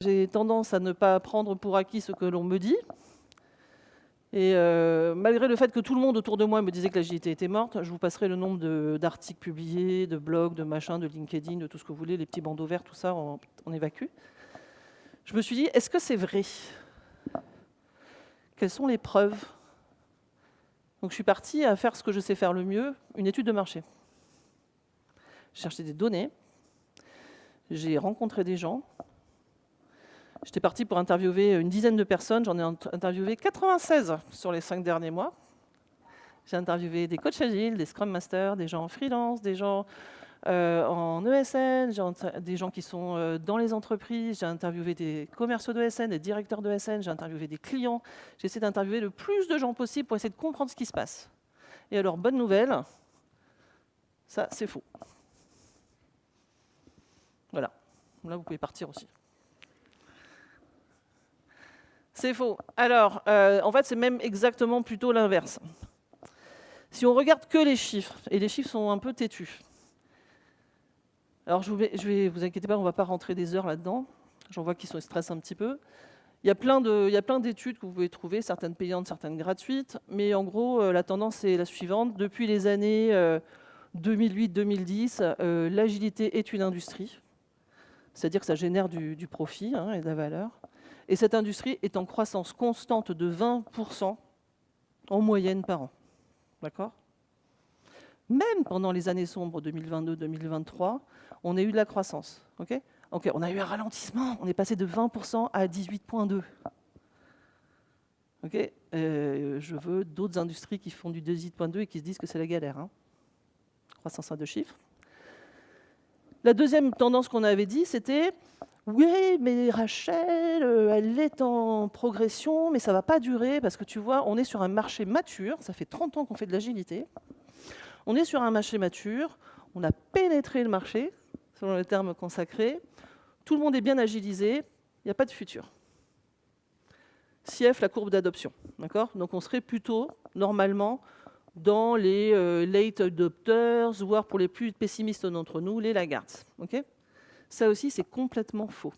J'ai tendance à ne pas prendre pour acquis ce que l'on me dit. Et malgré le fait que tout le monde autour de moi me disait que l'agilité était morte, je vous passerai le nombre d'articles publiés, de blogs, de machins, de LinkedIn, de tout ce que vous voulez, les petits bandeaux verts, tout ça, on évacue. Je me suis dit, est-ce que c'est vrai? Quelles sont les preuves? Donc je suis partie à faire ce que je sais faire le mieux, une étude de marché. J'ai cherché des données, j'ai rencontré des gens. J'étais partie pour interviewer une dizaine de personnes, j'en ai interviewé 96 sur les 5 derniers mois. J'ai interviewé des coachs agiles, des scrum masters, des gens en freelance, des gens en ESN, des gens qui sont dans les entreprises, j'ai interviewé des commerciaux d'ESN, des directeurs d'ESN, j'ai interviewé des clients. J'ai essayé d'interviewer le plus de gens possible pour essayer de comprendre ce qui se passe. Et alors, bonne nouvelle, ça c'est faux. Voilà, là vous pouvez partir aussi. C'est faux. Alors, en fait, c'est même exactement plutôt l'inverse. Si on regarde que les chiffres, et les chiffres sont un peu têtus. Alors, vous inquiétez pas, on ne va pas rentrer des heures là-dedans. J'en vois qui se stressent un petit peu. Il y a plein d'études que vous pouvez trouver, certaines payantes, certaines gratuites. Mais en gros, la tendance est la suivante. Depuis les années 2008-2010, l'agilité est une industrie. C'est-à-dire que ça génère du profit et de la valeur. Et cette industrie est en croissance constante de 20% en moyenne par an. D'accord ? Même pendant les années sombres 2022-2023, on a eu de la croissance. Okay, on a eu un ralentissement, on est passé de 20% à 18,2%. Je veux d'autres industries qui font du 18,2 et qui se disent que c'est la galère. Croissance à 2 chiffres. La deuxième tendance qu'on avait dit, c'était oui, mais Rachel, elle est en progression, mais ça ne va pas durer parce que tu vois, on est sur un marché mature, ça fait 30 ans qu'on fait de l'agilité. On est sur un marché mature, on a pénétré le marché, selon les termes consacrés, tout le monde est bien agilisé, il n'y a pas de futur. CF, la courbe d'adoption, d'accord ? Donc on serait plutôt, normalement, dans les late adopters, voire pour les plus pessimistes d'entre nous, les laggards. Okay ? Ça aussi, c'est complètement faux.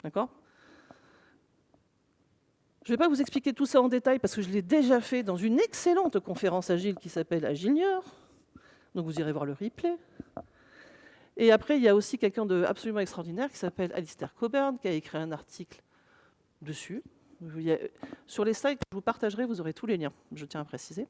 D'accord ? Je ne vais pas vous expliquer tout ça en détail parce que je l'ai déjà fait dans une excellente conférence agile qui s'appelle Agilieur. Donc vous irez voir le replay. Et après, il y a aussi quelqu'un d'absolument extraordinaire qui s'appelle Alistair Coburn, qui a écrit un article dessus. Sur les slides que je vous partagerai, vous aurez tous les liens, je tiens à préciser.